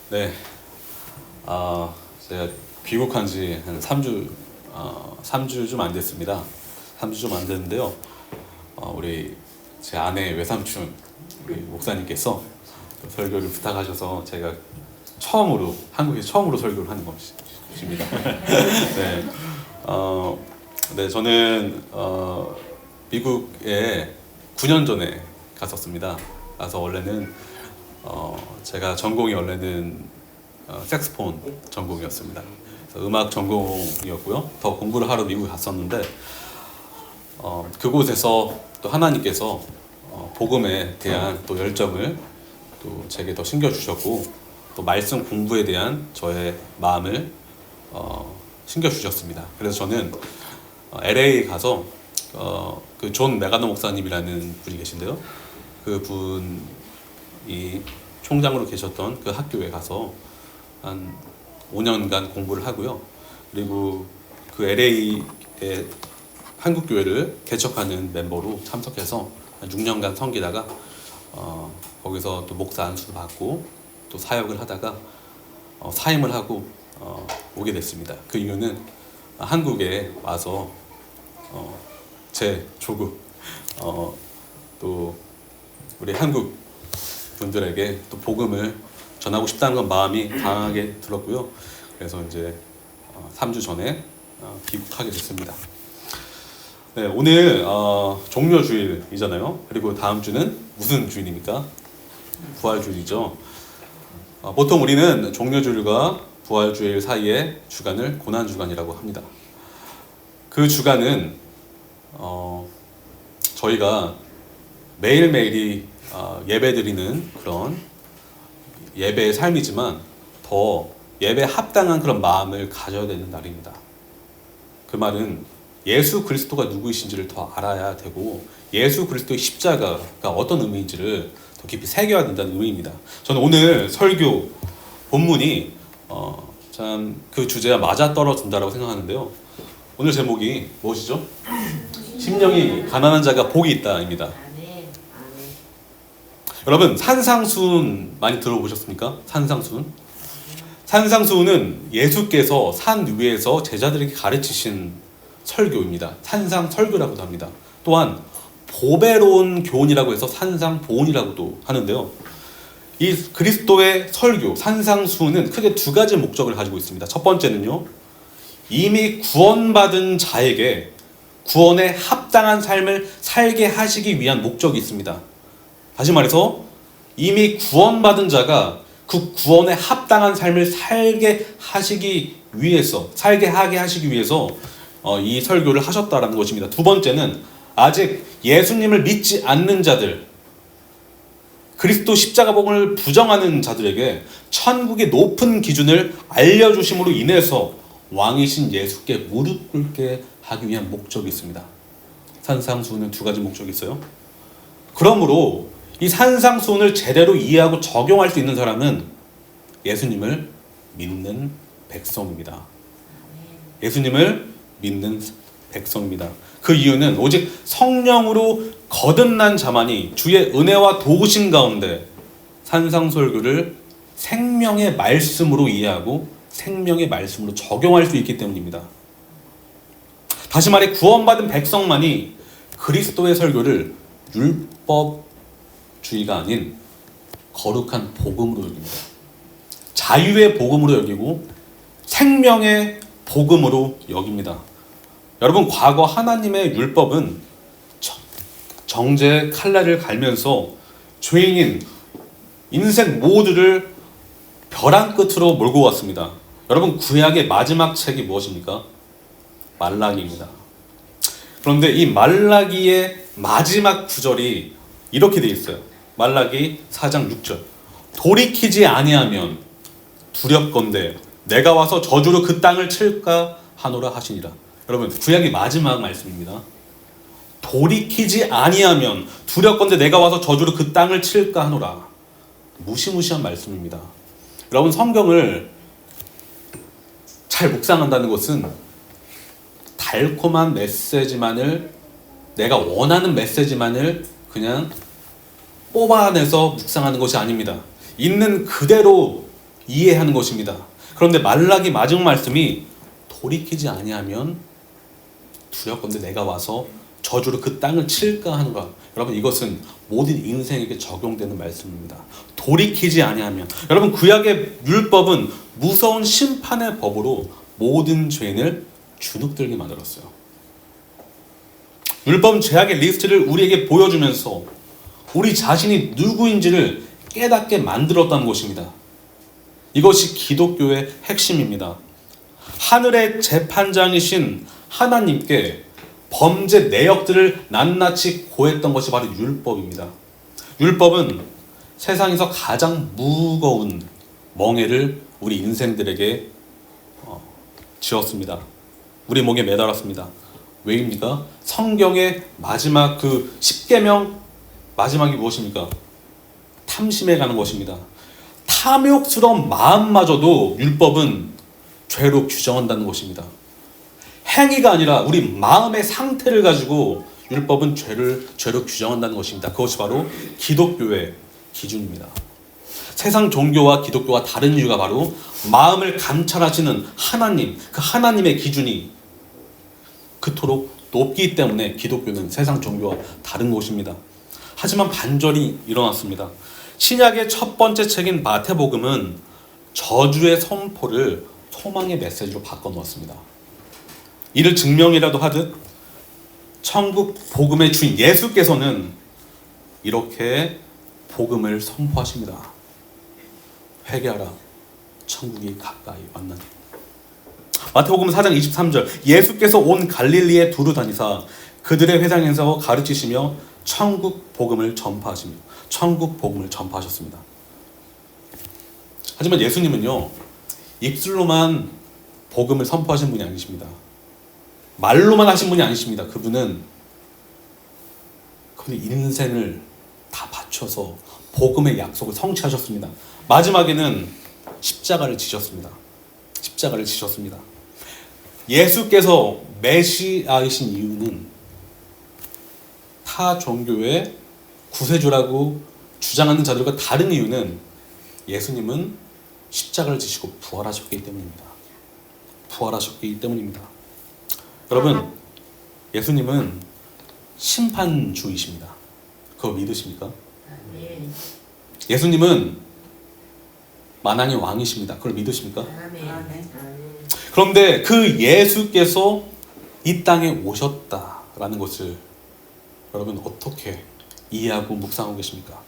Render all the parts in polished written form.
네, 제가 귀국한 지 한 3주 좀 안 됐습니다. 3주 좀 안 됐는데요. 우리 제 아내 외삼촌 우리 목사님께서 또 설교를 부탁하셔서 제가 한국에서 처음으로 설교를 하는 것입니다. 네, 네, 저는 미국에 9년 전에 갔었습니다. 가서 원래는 제가 전공이 원래는 색스폰 전공이었습니다. 그래서 음악 전공이었고요. 더 공부를 하러 미국에 갔었는데 그곳에서 또 하나님께서 복음에 대한 또 열정을 또 제게 더 심겨주셨고 또 말씀 공부에 대한 저의 마음을 심겨주셨습니다. 그래서 저는 LA 가서 그 존 메가노 목사님이라는 분이 계신데요. 그 분이 총장으로 계셨던 그 학교에 가서 한 5년간 공부를 하고요. 그리고 그 LA의 한국교회를 개척하는 멤버로 참석해서 한 6년간 섬기다가 거기서 또 목사 안수도 받고 또 사역을 하다가 사임을 하고 오게 됐습니다. 그 이유는 한국에 와서 제 조국 또 우리 한국 분들에게 또 복음을 전하고 싶다는 건 마음이 강하게 들었고요. 그래서 이제 3주 전에 귀국하게 됐습니다. 네, 오늘 종려주일이잖아요. 그리고 다음 주는 무슨 주일입니까? 부활주일이죠. 보통 우리는 종려주일과 부활주일 사이의 주간을 고난주간이라고 합니다. 그 주간은 저희가 매일매일이 예배드리는 그런 예배의 삶이지만 더 예배 합당한 그런 마음을 가져야 되는 날입니다. 그 말은 예수 그리스도가 누구이신지를 더 알아야 되고 예수 그리스도의 십자가가 어떤 의미인지를 더 깊이 새겨야 된다는 의미입니다. 저는 오늘 설교 본문이 참 그 주제와 맞아떨어진다라고 생각하는데요. 오늘 제목이 무엇이죠? 심령이 가난한 자가 복이 있다입니다. 여러분 산상수훈 많이 들어보셨습니까? 산상수훈? 산상수훈은 예수께서 산 위에서 제자들에게 가르치신 설교입니다. 산상설교라고도 합니다. 또한 보배로운 교훈이라고 해서 산상보훈이라고도 하는데요. 이 그리스도의 설교, 산상수훈은 크게 두 가지 목적을 가지고 있습니다. 첫 번째는요, 이미 구원받은 자에게 구원에 합당한 삶을 살게 하시기 위한 목적이 있습니다. 다시 말해서 이미 구원받은 자가 그 구원에 합당한 삶을 살게 하게 하시기 위해서 이 설교를 하셨다라는 것입니다. 두 번째는 아직 예수님을 믿지 않는 자들, 그리스도 십자가복음을 부정하는 자들에게 천국의 높은 기준을 알려주심으로 인해서 왕이신 예수께 무릎 꿇게 하기 위한 목적이 있습니다. 산상수훈은 두 가지 목적이 있어요. 그러므로 이 산상수훈을 제대로 이해하고 적용할 수 있는 사람은 예수님을 믿는 백성입니다. 예수님을 믿는 백성입니다. 그 이유는 오직 성령으로 거듭난 자만이 주의 은혜와 도우심 가운데 산상설교를 생명의 말씀으로 이해하고 생명의 말씀으로 적용할 수 있기 때문입니다. 다시 말해 구원받은 백성만이 그리스도의 설교를 율법주의가 아닌 거룩한 복음으로 여깁니다. 자유의 복음으로 여기고 생명의 복음으로 여깁니다. 여러분, 과거 하나님의 율법은 정죄의 칼날을 갈면서 죄인인 인생 모두를 벼랑 끝으로 몰고 왔습니다. 여러분, 구약의 마지막 책이 무엇입니까? 말라기입니다. 그런데 이 말라기의 마지막 구절이 이렇게 되어 있어요. 말라기 4장 6절. 돌이키지 아니하면 두렵건대 내가 와서 저주로 그 땅을 칠까 하노라 하시니라. 여러분, 구약의 마지막 말씀입니다. 돌이키지 아니하면 두렵건대 내가 와서 저주로 그 땅을 칠까 하노라. 무시무시한 말씀입니다. 여러분, 성경을 잘 묵상한다는 것은 달콤한 메시지만을, 내가 원하는 메시지만을 그냥 뽑아내서 묵상하는 것이 아닙니다. 있는 그대로 이해하는 것입니다. 그런데 말라기 마지막 말씀이 돌이키지 아니하면 두렵건대 내가 와서 저주로 그 땅을 칠까 하는가. 여러분, 이것은 모든 인생에게 적용되는 말씀입니다. 돌이키지 아니하면. 여러분, 구약의 율법은 무서운 심판의 법으로 모든 죄인을 주눅들게 만들었어요. 율법은 죄악의 리스트를 우리에게 보여주면서 우리 자신이 누구인지를 깨닫게 만들었다는 것입니다. 이것이 기독교의 핵심입니다. 하늘의 재판장이신 하나님께 범죄 내역들을 낱낱이 고했던 것이 바로 율법입니다. 율법은 세상에서 가장 무거운 멍에를 우리 인생들에게 지었습니다. 우리 목에 매달았습니다. 왜입니까? 성경의 마지막 그 10계명 마지막이 무엇입니까? 탐심에 가는 것입니다. 탐욕스러운 마음마저도 율법은 죄로 규정한다는 것입니다. 행위가 아니라 우리 마음의 상태를 가지고 율법은 죄로 규정한다는 것입니다. 그것이 바로 기독교의 기준입니다. 세상 종교와 기독교와 다른 이유가 바로 마음을 감찰하시는 하나님, 그 하나님의 기준이 그토록 높기 때문에 기독교는 세상 종교와 다른 것입니다. 하지만 반전이 일어났습니다. 신약의 첫 번째 책인 마태복음은 저주의 선포를 소망의 메시지로 바꿔놓았습니다. 이를 증명이라도 하듯 천국 복음의 주인 예수께서는 이렇게 복음을 선포하십니다. 회개하라, 천국이 가까이 왔나니. 마태복음 4장 23절, 예수께서 온 갈릴리에 두루 다니사 그들의 회당에서 가르치시며 천국 복음을 전파하셨습니다. 하지만 예수님은요, 입술로만 복음을 선포하신 분이 아니십니다. 말로만 하신 분이 아니십니다. 그분은 인생을 다 바쳐서 복음의 약속을 성취하셨습니다. 마지막에는 십자가를 지셨습니다. 예수께서 메시아이신 이유는 타 종교의 구세주라고 주장하는 자들과 다른 이유는 예수님은 십자가를 지시고 부활하셨기 때문입니다. 여러분, 예수님은 심판주이십니다. 그거 믿으십니까? 예수님은 만왕의 왕이십니다. 그걸 믿으십니까? 그런데 그 예수께서 이 땅에 오셨다라는 것을 여러분 어떻게 이해하고 묵상하고 계십니까?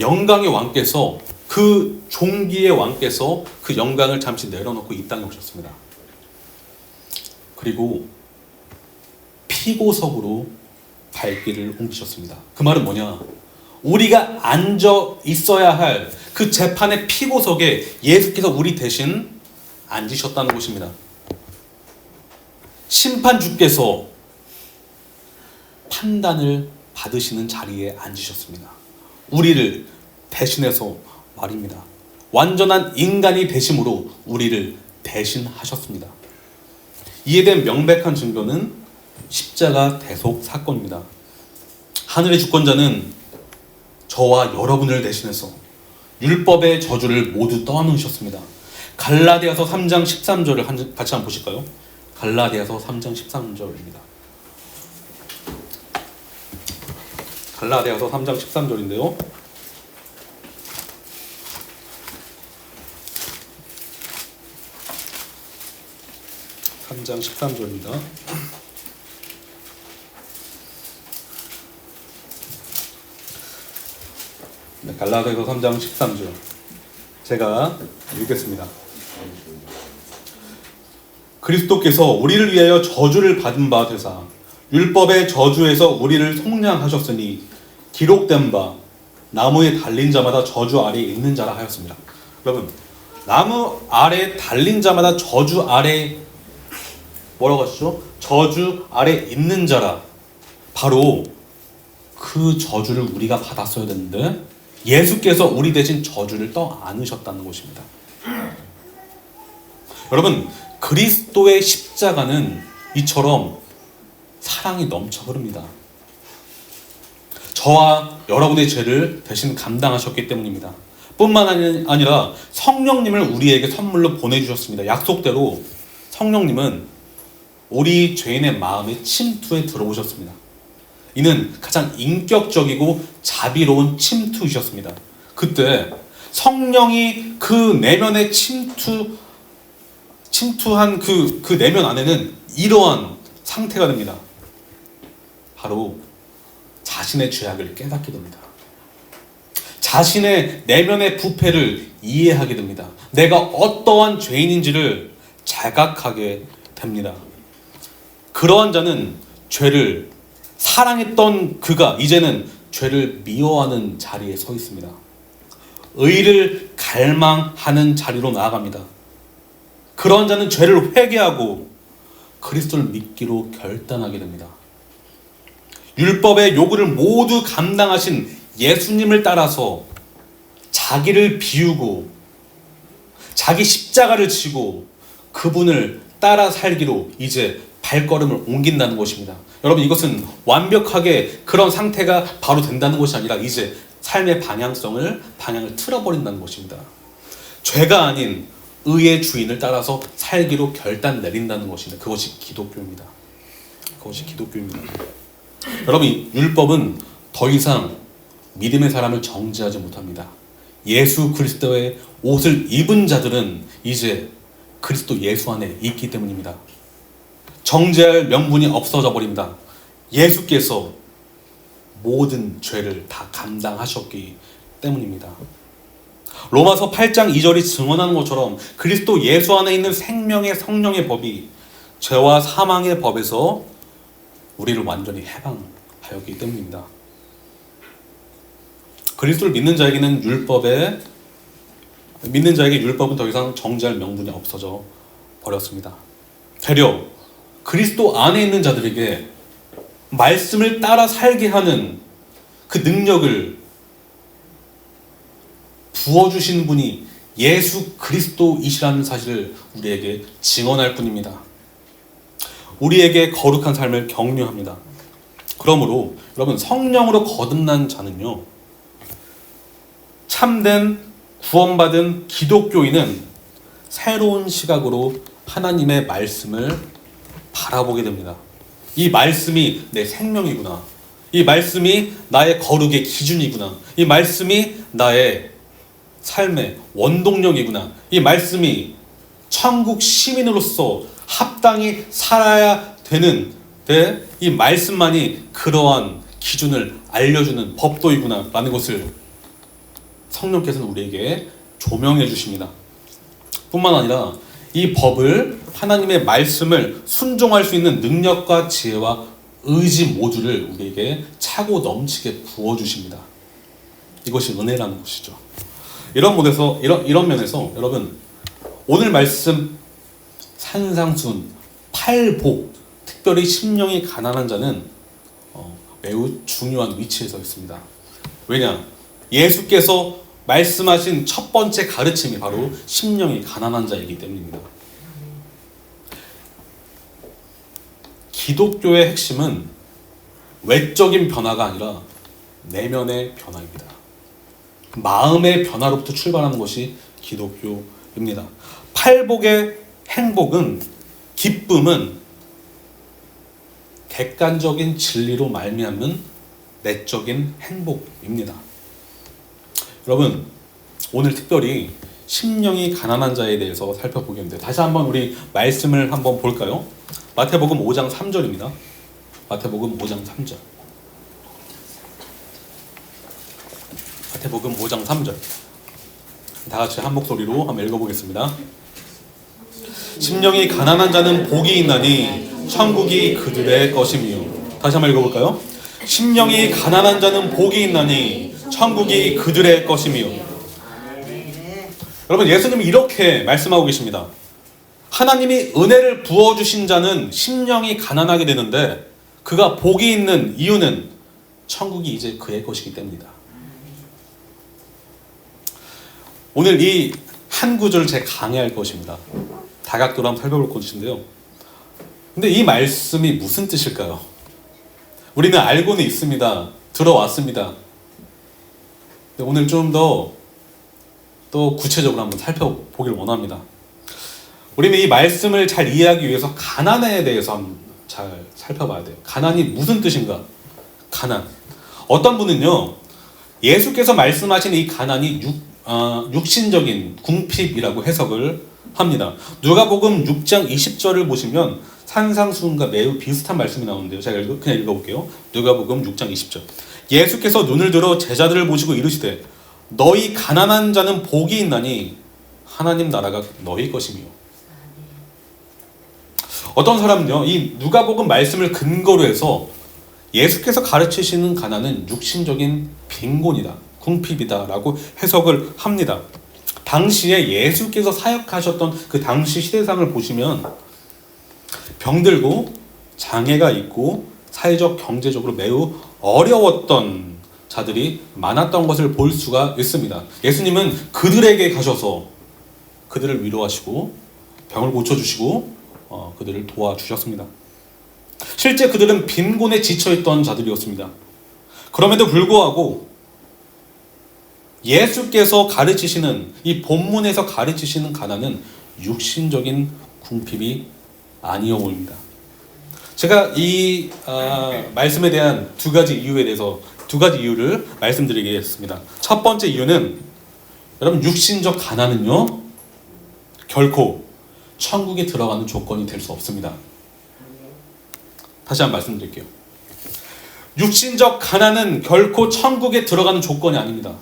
영광의 왕께서, 그 종기의 왕께서 그 영광을 잠시 내려놓고 이 땅에 오셨습니다. 그리고 피고석으로 발길을 옮기셨습니다. 그 말은 뭐냐? 우리가 앉아 있어야 할 그 재판의 피고석에 예수께서 우리 대신 앉으셨다는 것입니다. 심판주께서 판단을 받으시는 자리에 앉으셨습니다. 우리를 대신해서 말입니다. 완전한 인간이 되심으로 우리를 대신하셨습니다. 이에 대한 명백한 증거는 십자가 대속 사건입니다. 하늘의 주권자는 저와 여러분을 대신해서 율법의 저주를 모두 떠안으셨습니다. 갈라디아서 3장 13절을 같이 한번 보실까요? 갈라디아서 3장 13절입니다. 갈라디아서 3장 13절인데요. (3장 13절입니다) 네, 갈라디아서 3장 13절 제가 읽겠습니다. 그리스도께서 우리를 위하여 저주를 받은 바 되사 율법의 저주에서 우리를 속량하셨으니 기록된 바 나무에 달린 자마다 저주 아래에 있는 자라 하였습니다. 여러분, 나무 아래 달린 자마다 저주 아래 뭐라고 하시죠? 저주 아래 있는 자라. 바로 그 저주를 우리가 받았어야 되는데 예수께서 우리 대신 저주를 떠안으셨다는 것입니다. 여러분, 그리스도의 십자가는 이처럼 사랑이 넘쳐 흐릅니다. 저와 여러분의 죄를 대신 감당하셨기 때문입니다. 뿐만 아니라 성령님을 우리에게 선물로 보내주셨습니다. 약속대로 성령님은 우리 죄인의 마음에 침투해 들어오셨습니다. 이는 가장 인격적이고 자비로운 침투이셨습니다. 그때 성령이 그 내면에 침투한 그 내면 안에는 이러한 상태가 됩니다. 바로 자신의 죄악을 깨닫게 됩니다. 자신의 내면의 부패를 이해하게 됩니다. 내가 어떠한 죄인인지를 자각하게 됩니다. 그러한 자는 죄를 사랑했던 그가 이제는 죄를 미워하는 자리에 서 있습니다. 의를 갈망하는 자리로 나아갑니다. 그러한 자는 죄를 회개하고 그리스도를 믿기로 결단하게 됩니다. 율법의 요구를 모두 감당하신 예수님을 따라서 자기를 비우고 자기 십자가를 지고 그분을 따라 살기로 이제 발걸음을 옮긴다는 것입니다. 여러분, 이것은 완벽하게 그런 상태가 바로 된다는 것이 아니라 이제 삶의 방향을 틀어버린다는 것입니다. 죄가 아닌 의의 주인을 따라서 살기로 결단 내린다는 것입니다. 그것이 기독교입니다. 그것이 기독교입니다. 여러분, 율법은 더 이상 믿음의 사람을 정죄하지 못합니다. 예수 그리스도의 옷을 입은 자들은 이제 그리스도 예수 안에 있기 때문입니다. 정죄할 명분이 없어져 버립니다. 예수께서 모든 죄를 다 감당하셨기 때문입니다. 로마서 8장 2절이 증언하는 것처럼 그리스도 예수 안에 있는 생명의 성령의 법이 죄와 사망의 법에서 우리를 완전히 해방하였기 때문입니다. 그리스도를 믿는 자에게는 율법은 더 이상 정죄할 명분이 없어져 버렸습니다. 되려 그리스도 안에 있는 자들에게 말씀을 따라 살게 하는 그 능력을 부어주신 분이 예수 그리스도이시라는 사실을 우리에게 증언할 뿐입니다. 우리에게 거룩한 삶을 격려합니다. 그러므로 여러분, 성령으로 거듭난 자는요, 참된 구원받은 기독교인은 새로운 시각으로 하나님의 말씀을 바라보게 됩니다. 이 말씀이 내 생명이구나. 이 말씀이 나의 거룩의 기준이구나. 이 말씀이 나의 삶의 원동력이구나. 이 말씀이 천국 시민으로서 합당히 살아야 되는 이 말씀만이 그러한 기준을 알려주는 법도이구나 라는 것을 성령께서는 우리에게 조명해 주십니다. 뿐만 아니라 이 법을, 하나님의 말씀을 순종할 수 있는 능력과 지혜와 의지 모두를 우리에게 차고 넘치게 부어주십니다. 이것이 은혜라는 것이죠. 이런 면에서 여러분, 오늘 말씀 산상순, 팔복, 특별히 심령이 가난한 자는 매우 중요한 위치에 서 있습니다. 왜냐? 예수께서 말씀하신 첫 번째 가르침이 바로 심령이 가난한 자이기 때문입니다. 기독교의 핵심은 외적인 변화가 아니라 내면의 변화입니다. 마음의 변화로부터 출발하는 것이 기독교입니다. 팔복의 행복은, 기쁨은 객관적인 진리로 말미암은 내적인 행복입니다. 여러분, 오늘 특별히 심령이 가난한 자에 대해서 살펴보겠는데, 다시 한번 우리 말씀을 한번 볼까요? 마태복음 5장 3절입니다. 마태복음 5장 3절. 마태복음 5장 3절. 다 같이 한 목소리로 한번 읽어보겠습니다. 심령이 가난한 자는 복이 있나니 천국이 그들의 것이며. 다시 한번 읽어볼까요? 심령이 가난한 자는 복이 있나니 천국이 그들의 것이며. 여러분, 예수님이 이렇게 말씀하고 계십니다. 하나님이 은혜를 부어주신 자는 심령이 가난하게 되는데 그가 복이 있는 이유는 천국이 이제 그의 것이기 때문이다. 오늘 이 한 구절 제가 강의할 것입니다. 다각도로 한번 살펴볼 것인데요. 근데 이 말씀이 무슨 뜻일까요? 우리는 알고는 있습니다. 들어왔습니다. 오늘 좀 더 또 구체적으로 한번 살펴보길 원합니다. 우리는 이 말씀을 잘 이해하기 위해서 가난에 대해서 한번 잘 살펴봐야 돼요. 가난이 무슨 뜻인가? 가난. 어떤 분은요, 예수께서 말씀하신 이 가난이 육신적인 궁핍이라고 해석을 합니다. 누가복음 6장 20절을 보시면 산상수훈과 매우 비슷한 말씀이 나오는데요. 제가 그냥 읽어볼게요. 누가복음 6장 20절. 예수께서 눈을 들어 제자들을 보시고 이르시되 너희 가난한 자는 복이 있나니 하나님 나라가 너희 것이며. 어떤 사람은요, 이 누가복음 말씀을 근거로 해서 예수께서 가르치시는 가난은 육신적인 빈곤이다, 궁핍이다 라고 해석을 합니다. 당시에 예수께서 사역하셨던 그 당시 시대상을 보시면 병들고 장애가 있고 사회적 경제적으로 매우 어려웠던 자들이 많았던 것을 볼 수가 있습니다. 예수님은 그들에게 가셔서 그들을 위로하시고 병을 고쳐주시고 그들을 도와주셨습니다. 실제 그들은 빈곤에 지쳐있던 자들이었습니다. 그럼에도 불구하고 예수께서 가르치시는 이 본문에서 가르치시는 가난은 육신적인 궁핍이 아니어 보입니다. 제가 이 말씀에 대한 두 가지 이유를 말씀드리겠습니다. 첫 번째 이유는 여러분, 육신적 가난은요 결코 천국에 들어가는 조건이 될 수 없습니다. 다시 한번 말씀드릴게요. 육신적 가난은 결코 천국에 들어가는 조건이 아닙니다.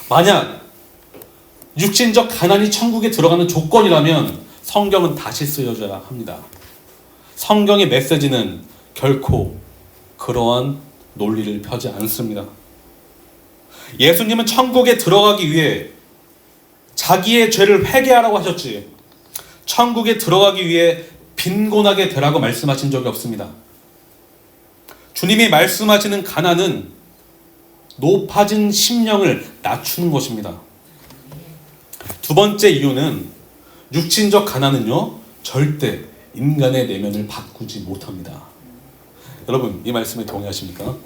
만약 육신적 가난이 천국에 들어가는 조건이라면 성경은 다시 쓰여져야 합니다. 성경의 메시지는 결코 그러한 논리를 펴지 않습니다. 예수님은 천국에 들어가기 위해 자기의 죄를 회개하라고 하셨지, 천국에 들어가기 위해 빈곤하게 되라고 말씀하신 적이 없습니다. 주님이 말씀하시는 가난은 높아진 심령을 낮추는 것입니다. 두 번째 이유는 육신적 가난은요 절대 인간의 내면을 바꾸지 못합니다. 여러분, 이 말씀에 동의하십니까?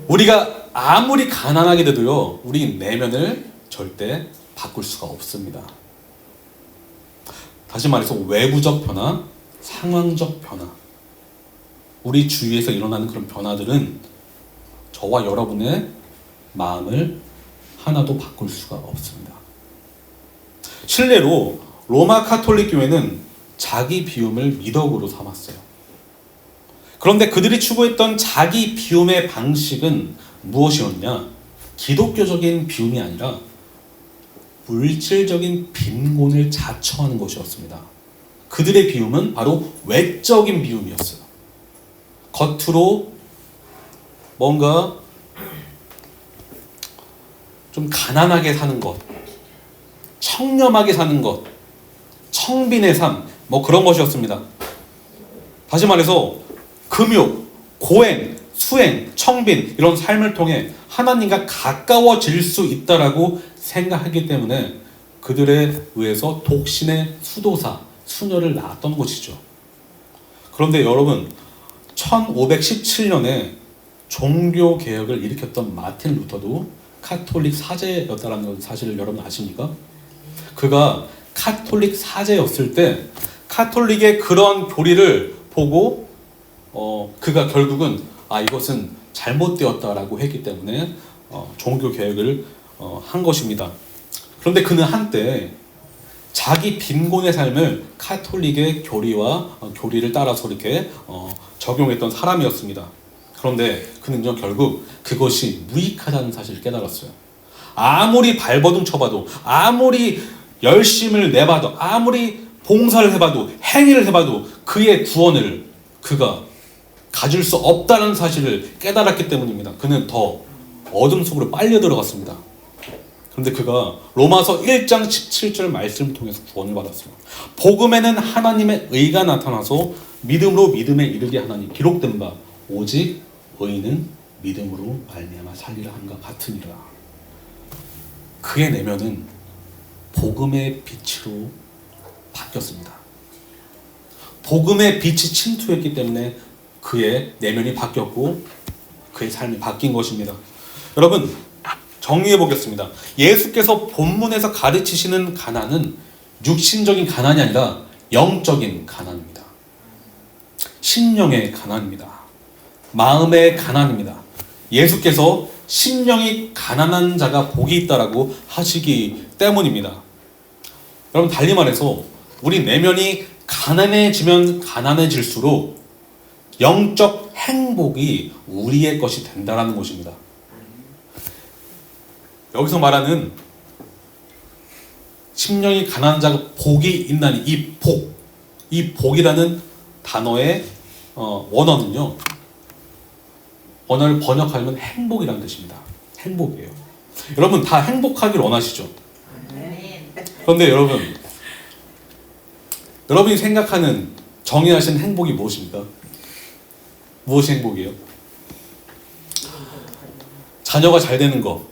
우리가 아무리 가난하게 돼도요 우리 내면을 절대 바꿀 수가 없습니다. 다시 말해서 외부적 변화, 상황적 변화, 우리 주위에서 일어나는 그런 변화들은 저와 여러분의 마음을 하나도 바꿀 수가 없습니다. 실례로 로마 카톨릭 교회는 자기 비움을 미덕으로 삼았어요. 그런데 그들이 추구했던 자기 비움의 방식은 무엇이었냐? 기독교적인 비움이 아니라 물질적인 빈곤을 자처하는 것이었습니다. 그들의 비움은 바로 외적인 비움이었어요. 겉으로 뭔가 좀 가난하게 사는 것, 청렴하게 사는 것, 청빈의 삶, 뭐 그런 것이었습니다. 다시 말해서 금욕, 고행, 수행, 청빈 이런 삶을 통해 하나님과 가까워질 수 있다라고 생각하기 때문에 그들에 의해서 독신의 수도사, 수녀를 낳았던 것이죠. 그런데 여러분, 1517년에 종교개혁을 일으켰던 마틴 루터도 카톨릭 사제였다는 사실을 여러분 아십니까? 그가 카톨릭 사제였을 때 카톨릭의 그런 교리를 보고 그가 결국은 이것은 잘못되었다라고 했기 때문에 종교개혁을 한 것입니다. 그런데 그는 한때 자기 빈곤의 삶을 카톨릭의 교리를 따라서 이렇게 적용했던 사람이었습니다. 그런데 그는요 결국 그것이 무익하다는 사실을 깨달았어요. 아무리 발버둥 쳐봐도, 아무리 열심을 내봐도, 아무리 봉사를 해봐도, 행위를 해봐도 그의 구원을 그가 가질 수 없다는 사실을 깨달았기 때문입니다. 그는 더 어둠 속으로 빨려 들어갔습니다. 그런데 그가 로마서 1장 17절 말씀을 통해서 구원을 받았어요. 복음에는 하나님의 의가 나타나서 믿음으로 믿음에 이르게 하나니 기록된 바 오직 의인은 믿음으로 말미암아 살리라 한가 같으니라. 그의 내면은 복음의 빛으로 바뀌었습니다. 복음의 빛이 침투했기 때문에 그의 내면이 바뀌었고 그의 삶이 바뀐 것입니다. 여러분, 정리해 보겠습니다. 예수께서 본문에서 가르치시는 가난은 육신적인 가난이 아니라 영적인 가난입니다. 심령의 가난입니다. 마음의 가난입니다. 예수께서 심령이 가난한 자가 복이 있다라고 하시기 때문입니다. 여러분, 달리 말해서 우리 내면이 가난해지면 가난해질수록 영적 행복이 우리의 것이 된다라는 것입니다. 여기서 말하는 심령이 가난한 자가 복이 있나니, 이 복이라는 단어의 원어는요, 언어를 번역하면 행복이라는 뜻입니다. 행복이에요. 여러분 다 행복하길 원하시죠? 그런데 여러분이 생각하는 정의하신 행복이 무엇입니까? 무엇이 행복이에요? 자녀가 잘 되는 거,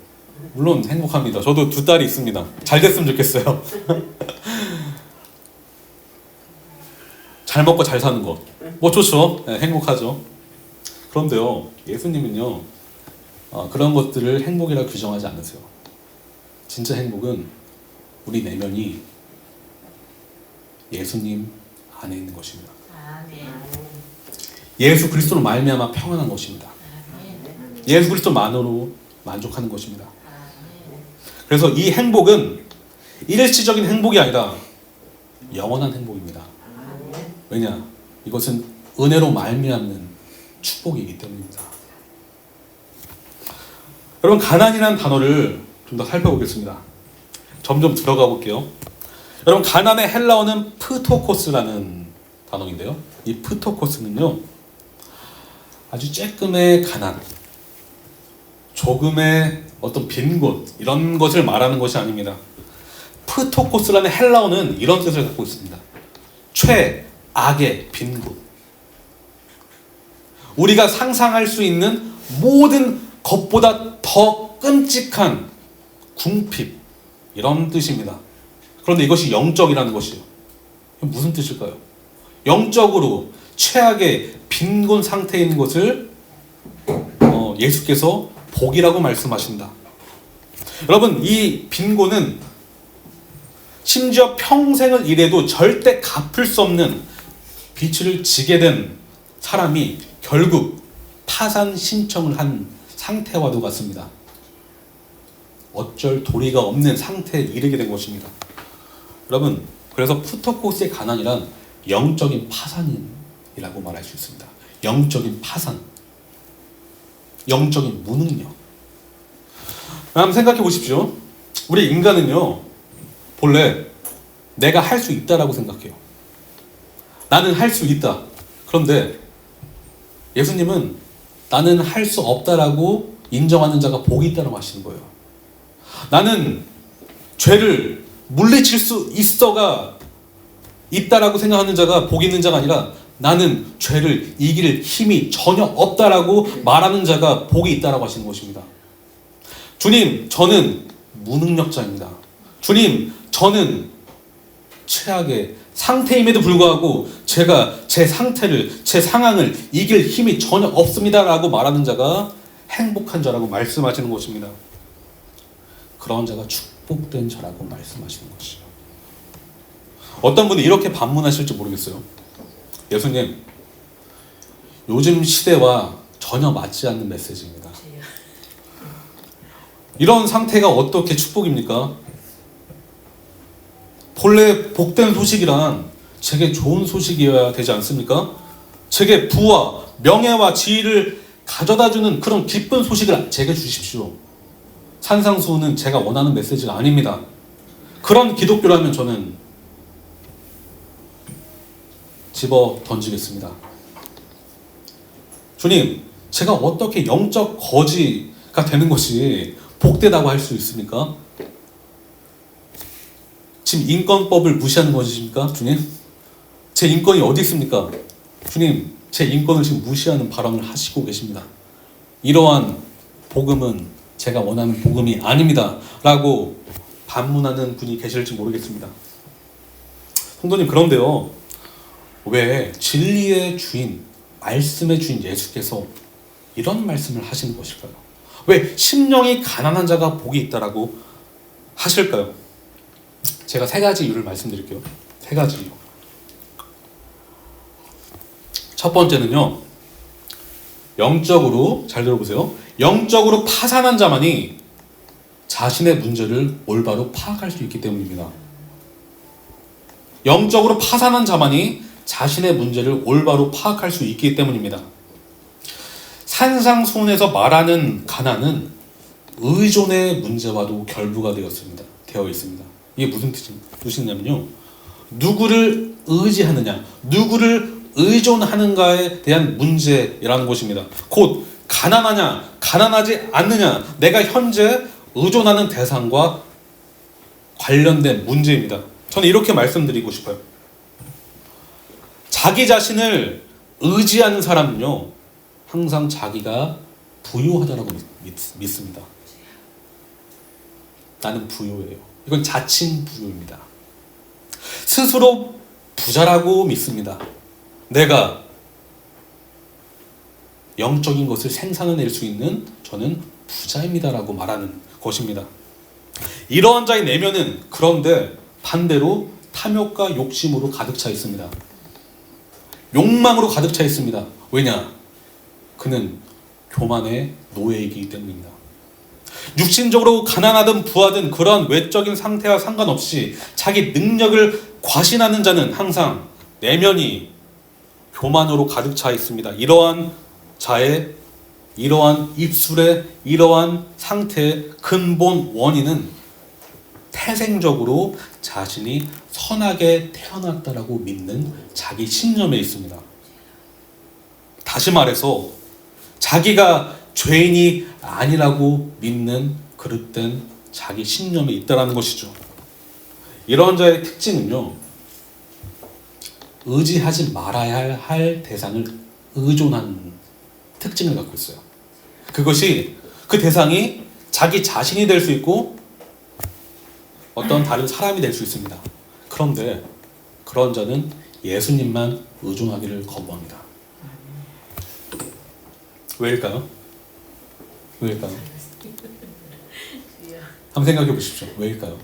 물론 행복합니다. 저도 2딸이 있습니다. 잘 됐으면 좋겠어요. 잘 먹고 잘 사는 거, 뭐 좋죠. 네, 행복하죠. 그런데요, 예수님은요, 그런 것들을 행복이라 규정하지 않으세요. 진짜 행복은 우리 내면이 예수님 안에 있는 것입니다. 예수 그리스도로 말미암아 평안한 것입니다. 예수 그리스도만으로 만족하는 것입니다. 그래서 이 행복은 일시적인 행복이 아니라 영원한 행복입니다. 왜냐? 이것은 은혜로 말미암는 축복이기 때문입니다. 여러분, 가난이라는 단어를 좀 더 살펴보겠습니다. 점점 들어가 볼게요. 여러분, 가난의 헬라어는 프토코스라는 단어인데요. 이 프토코스는요, 아주 쬐끔의 가난, 조금의 어떤 빈 곳, 이런 것을 말하는 것이 아닙니다. 프토코스라는 헬라어는 이런 뜻을 갖고 있습니다. 최악의 빈 곳. 우리가 상상할 수 있는 모든 것보다 더 끔찍한 궁핍, 이런 뜻입니다. 그런데 이것이 영적이라는 것이에요. 무슨 뜻일까요? 영적으로 최악의 빈곤 상태에 있는 것을 예수께서 복이라고 말씀하신다. 여러분, 이 빈곤은 심지어 평생을 일해도 절대 갚을 수 없는 빚을 지게 된 사람이 결국 파산 신청을 한 상태와도 같습니다. 어쩔 도리가 없는 상태에 이르게 된 것입니다. 여러분, 그래서 프토코스의 가난이란 영적인 파산이라고 말할 수 있습니다. 영적인 파산, 영적인 무능력. 한번 생각해 보십시오. 우리 인간은요, 본래 내가 할 수 있다라고 생각해요. 나는 할 수 있다. 그런데 예수님은 나는 할 수 없다라고 인정하는 자가 복이 있다라고 하시는 거예요. 나는 죄를 물리칠 수 있다라고 생각하는 자가 복이 있는 자가 아니라 나는 죄를 이길 힘이 전혀 없다라고 말하는 자가 복이 있다라고 하시는 것입니다. 주님, 저는 무능력자입니다. 주님, 저는 최악의 상태임에도 불구하고 제가 제 상태를, 제 상황을 이길 힘이 전혀 없습니다라고 말하는 자가 행복한 자라고 말씀하시는 것입니다. 그런 자가 축복된 자라고 말씀하시는 것이죠. 어떤 분이 이렇게 반문하실지 모르겠어요. 예수님, 요즘 시대와 전혀 맞지 않는 메시지입니다. 이런 상태가 어떻게 축복입니까? 본래 복된 소식이란 제게 좋은 소식이어야 되지 않습니까? 제게 부와 명예와 지위를 가져다주는 그런 기쁜 소식을 제게 주십시오. 산상수훈은 제가 원하는 메시지가 아닙니다. 그런 기독교라면 저는 집어 던지겠습니다. 주님, 제가 어떻게 영적 거지가 되는 것이 복되다고 할 수 있습니까? 지금 인권법을 무시하는 것이십니까, 주님? 제 인권이 어디 있습니까? 주님, 제 인권을 지금 무시하는 발언을 하시고 계십니다. 이러한 복음은 제가 원하는 복음이 아닙니다 라고 반문하는 분이 계실지 모르겠습니다. 성도님, 그런데요, 왜 진리의 주인, 말씀의 주인 예수께서 이런 말씀을 하시는 것일까요? 왜 심령이 가난한 자가 복이 있다라고 하실까요? 제가 세 가지 이유를 말씀드릴게요. 세 가지 이유. 첫 번째는요, 영적으로, 잘 들어보세요. 영적으로 파산한 자만이 자신의 문제를 올바로 파악할 수 있기 때문입니다. 영적으로 파산한 자만이 자신의 문제를 올바로 파악할 수 있기 때문입니다. 산상수훈에서 말하는 가난은 의존의 문제와도 결부가 되어 있습니다. 이게 무슨 뜻이냐면요, 누구를 의지하느냐, 누구를 의존하는가에 대한 문제라는 것입니다. 곧 가난하냐, 가난하지 않느냐, 내가 현재 의존하는 대상과 관련된 문제입니다. 저는 이렇게 말씀드리고 싶어요. 자기 자신을 의지하는 사람은요, 항상 자기가 부유하다라고 믿습니다. 나는 부유해요. 이건 자칭 부유입니다. 스스로 부자라고 믿습니다. 내가 영적인 것을 생산해낼 수 있는 저는 부자입니다라고 말하는 것입니다. 이러한 자의 내면은 그런데 반대로 탐욕과 욕심으로 가득 차 있습니다. 욕망으로 가득 차 있습니다. 왜냐? 그는 교만의 노예이기 때문입니다. 육신적으로 가난하든 부하든 그러한 외적인 상태와 상관없이 자기 능력을 과신하는 자는 항상 내면이 교만으로 가득 차 있습니다. 이러한 자의 이러한 입술의 이러한 상태의 근본 원인은 태생적으로 자신이 선하게 태어났다라고 믿는 자기 신념에 있습니다. 다시 말해서 자기가 죄인이 아니라고 믿는 그릇된 자기 신념에 있다라는 것이죠. 이런 자의 특징은요, 의지하지 말아야 할 대상을 의존하는 특징을 갖고 있어요. 그것이 그 대상이 자기 자신이 될 수 있고 어떤 다른 사람이 될 수 있습니다. 그런데 그런 자는 예수님만 의존하기를 거부합니다. 왜일까요? 왜일까요? 한번 생각해 보십시오. 왜일까요?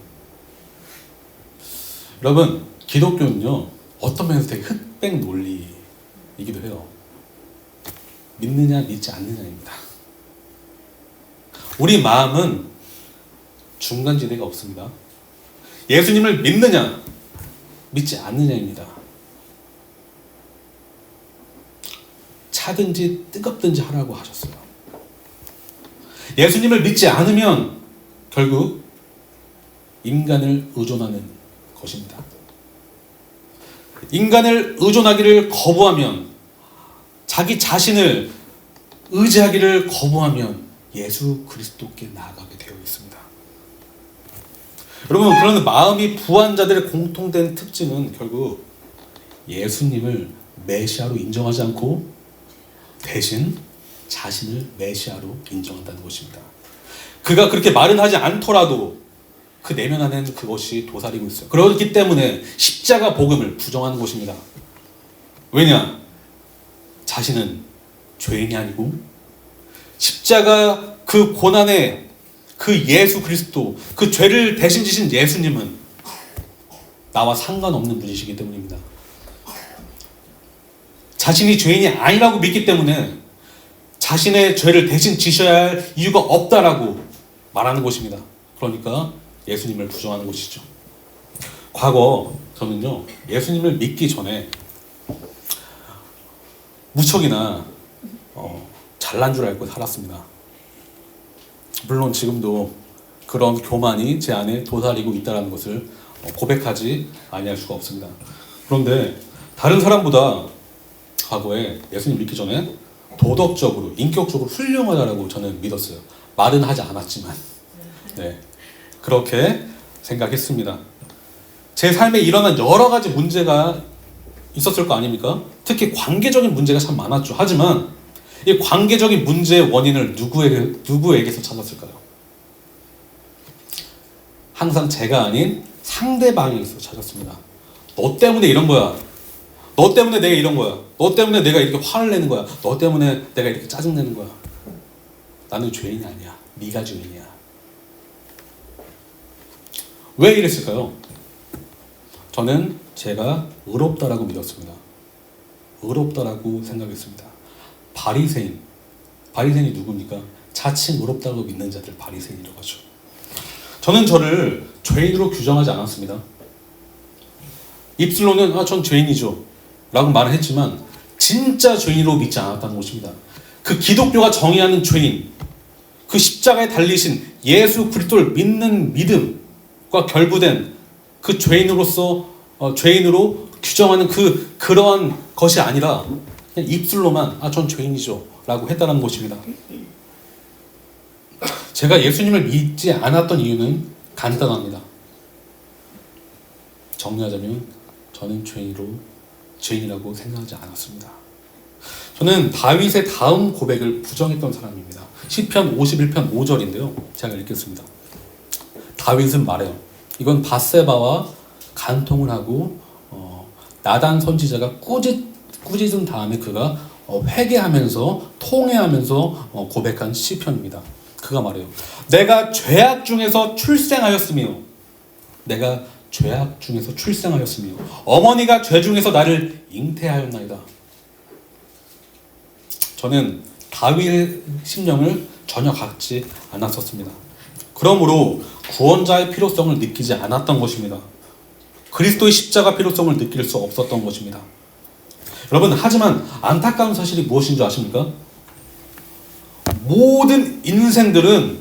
여러분, 기독교는요, 어떤 면에서 되게 흑백 논리이기도 해요. 믿느냐 믿지 않느냐입니다. 우리 마음은 중간지대가 없습니다. 예수님을 믿느냐 믿지 않느냐입니다. 차든지 뜨겁든지 하라고 하셨어요. 예수님을 믿지 않으면 결국 인간을 의존하는 것입니다. 인간을 의존하기를 거부하면, 자기 자신을 의지하기를 거부하면 예수 그리스도께 나아가게 되어 있습니다. 여러분, 그런 마음이 부한 자들의 공통된 특징은 결국 예수님을 메시아로 인정하지 않고 대신 자신을 메시아로 인정한다는 것입니다. 그가 그렇게 말은 하지 않더라도 그 내면 안에는 그것이 도사리고 있어요. 그렇기 때문에 십자가 복음을 부정하는 것입니다. 왜냐? 자신은 죄인이 아니고 십자가 그 고난의 그 예수 그리스도, 그 죄를 대신 지신 예수님은 나와 상관없는 분이시기 때문입니다. 자신이 죄인이 아니라고 믿기 때문에 자신의 죄를 대신 지셔야 할 이유가 없다라고 말하는 것입니다. 그러니까 예수님을 부정하는 것이죠. 과거 저는요, 예수님을 믿기 전에 무척이나 잘난 줄 알고 살았습니다. 물론 지금도 그런 교만이 제 안에 도사리고 있다는 것을 고백하지 아니할 수가 없습니다. 그런데 다른 사람보다 과거에 예수님 믿기 전에 도덕적으로, 인격적으로 훌륭하다라고 저는 믿었어요. 말은 하지 않았지만, 네, 그렇게 생각했습니다. 제 삶에 일어난 여러 가지 문제가 있었을 거 아닙니까? 특히 관계적인 문제가 참 많았죠. 하지만 이 관계적인 문제의 원인을 누구에게서 찾았을까요? 항상 제가 아닌 상대방에게서 찾았습니다. 너 때문에 이런 거야. 너 때문에 내가 이런 거야. 너 때문에 내가 이렇게 화를 내는 거야. 너 때문에 내가 이렇게 짜증내는 거야. 나는 죄인이 아니야. 네가 죄인이야. 왜 이랬을까요? 저는 제가 의롭다라고 믿었습니다. 의롭다라고 생각했습니다. 바리새인이 누굽니까? 자칭 의롭다고 믿는 자들 바리새인이라고 하죠. 저는 저를 죄인으로 규정하지 않았습니다. 입술로는 전 죄인이죠 라고 말을 했지만 진짜 죄인으로 믿지 않았다는 것입니다. 그 기독교가 정의하는 죄인, 그 십자가에 달리신 예수 그리스도를 믿는 믿음과 결부된 그 죄인으로 규정하는 그러한 것이 아니라 그냥 입술로만 전 죄인이죠 라고 했다는 것입니다. 제가 예수님을 믿지 않았던 이유는 간단합니다. 정리하자면 저는 죄인이라고 생각하지 않았습니다. 저는 다윗의 다음 고백을 부정했던 사람입니다. 시편 51편 5절인데요. 제가 읽겠습니다. 다윗은 말해요. 이건 밧세바와 간통을 하고 나단 선지자가 꾸짖은 다음에 그가 회개하면서 통회하면서 고백한 시편입니다. 그가 말해요. 내가 죄악 중에서 출생하였으며 어머니가 죄 중에서 나를 잉태하였나이다. 저는 다윗의 심령을 전혀 갖지 않았었습니다. 그러므로 구원자의 필요성을 느끼지 않았던 것입니다. 그리스도의 십자가 필요성을 느낄 수 없었던 것입니다. 여러분, 하지만 안타까운 사실이 무엇인 줄 아십니까? 모든 인생들은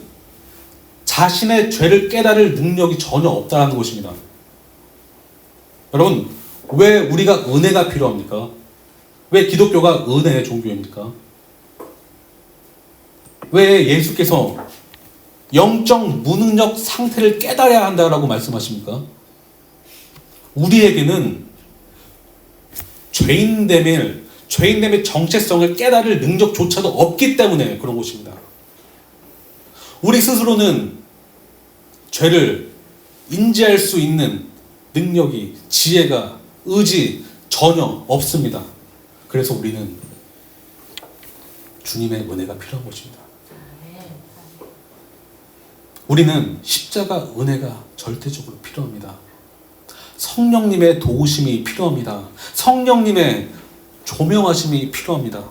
자신의 죄를 깨달을 능력이 전혀 없다는 것입니다. 여러분, 왜 우리가 은혜가 필요합니까? 왜 기독교가 은혜의 종교입니까? 왜 예수께서 영적 무능력 상태를 깨달아야 한다고 말씀하십니까? 우리에게는 죄인됨의 정체성을 깨달을 능력조차도 없기 때문에 그런 것입니다. 우리 스스로는 죄를 인지할 수 있는 능력이, 지혜가, 의지 전혀 없습니다. 그래서 우리는 주님의 은혜가 필요한 것입니다. 우리는 십자가 은혜가 절대적으로 필요합니다. 성령님의 도우심이 필요합니다. 성령님의 조명하심이 필요합니다.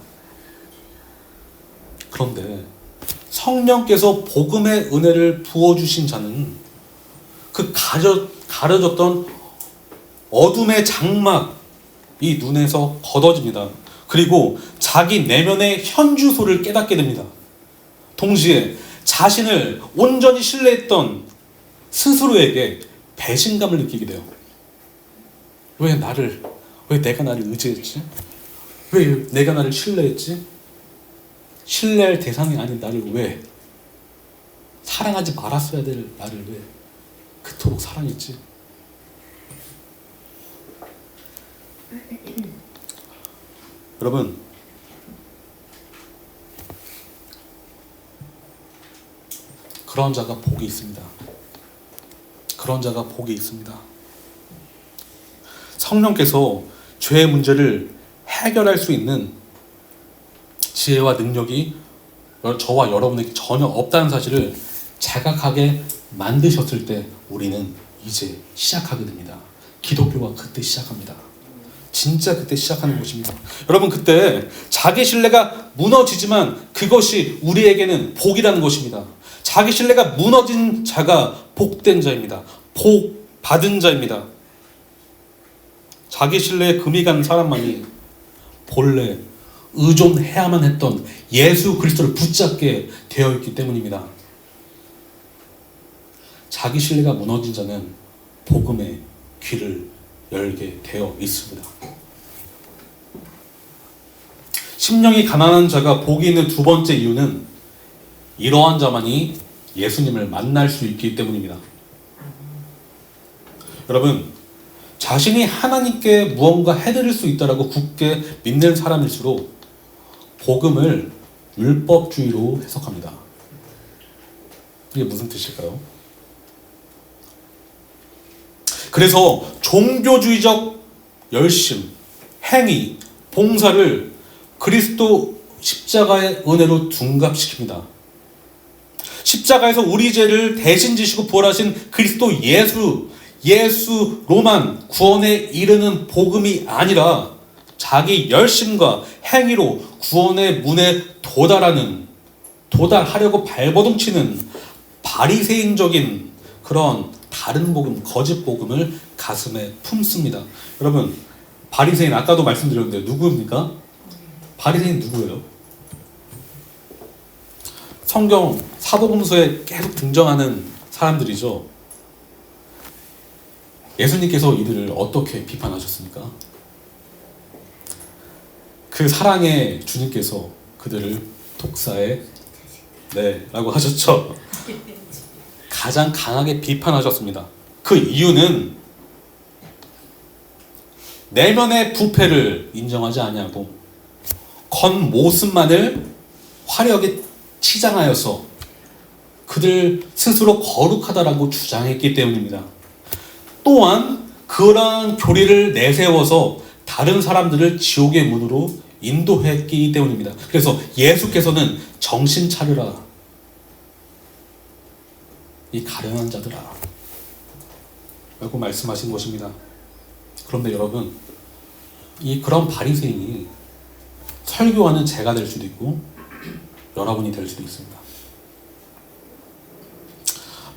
그런데 성령께서 복음의 은혜를 부어주신 자는 그 가려졌던 어둠의 장막이 눈에서 걷어집니다. 그리고 자기 내면의 현주소를 깨닫게 됩니다. 동시에 자신을 온전히 신뢰했던 스스로에게 배신감을 느끼게 돼요. 왜 내가 나를 의지했지? 왜 내가 나를 신뢰했지? 신뢰할 대상이 아닌 나를 왜, 사랑하지 말았어야 될 나를 왜 그토록 사랑했지? 여러분, 그런 자가 복이 있습니다. 그런 자가 복이 있습니다. 성령께서 죄의 문제를 해결할 수 있는 지혜와 능력이 저와 여러분에게 전혀 없다는 사실을 자각하게 만드셨을 때 우리는 이제 시작하게 됩니다. 기독교가 그때 시작합니다. 진짜 그때 시작하는 것입니다. 여러분, 그때 자기 신뢰가 무너지지만 그것이 우리에게는 복이라는 것입니다. 자기 신뢰가 무너진 자가 복된 자입니다. 복 받은 자입니다. 자기 신뢰에 금이 간 사람만이 본래 의존해야만 했던 예수 그리스도를 붙잡게 되어 있기 때문입니다. 자기 신뢰가 무너진 자는 복음의 귀를 열게 되어 있습니다. 심령이 가난한 자가 복이 있는 두 번째 이유는 이러한 자만이 예수님을 만날 수 있기 때문입니다. 여러분, 자신이 하나님께 무언가 해드릴 수 있다라고 굳게 믿는 사람일수록 복음을 율법주의로 해석합니다. 이게 무슨 뜻일까요? 그래서 종교주의적 열심, 행위, 봉사를 그리스도 십자가의 은혜로 둔갑시킵니다. 십자가에서 우리 죄를 대신 지시고 부활하신 그리스도 예수로만 구원에 이르는 복음이 아니라 자기 열심과 행위로 구원의 문에 도달하려고 발버둥치는 바리새인적인 그런 다른 복음, 거짓 복음을 가슴에 품습니다. 여러분, 바리새인 아까도 말씀드렸는데 누구입니까? 바리새인 누구예요? 성경 사복음서에 계속 등장하는 사람들이죠. 예수님께서 이들을 어떻게 비판하셨습니까? 그 사랑의 주님께서 그들을 독사에 라고 하셨죠. 가장 강하게 비판하셨습니다. 그 이유는 내면의 부패를 인정하지 아니하고 겉모습만을 화려하게 치장하여서 그들 스스로 거룩하다라고 주장했기 때문입니다. 또한 그러한 교리를 내세워서 다른 사람들을 지옥의 문으로 인도했기 때문입니다. 그래서 예수께서는 정신 차려라, 이 가련한 자들아 라고 말씀하신 것입니다. 그런데 여러분, 그런 바리새인이 설교하는 제가 될 수도 있고 여러분이 될 수도 있습니다.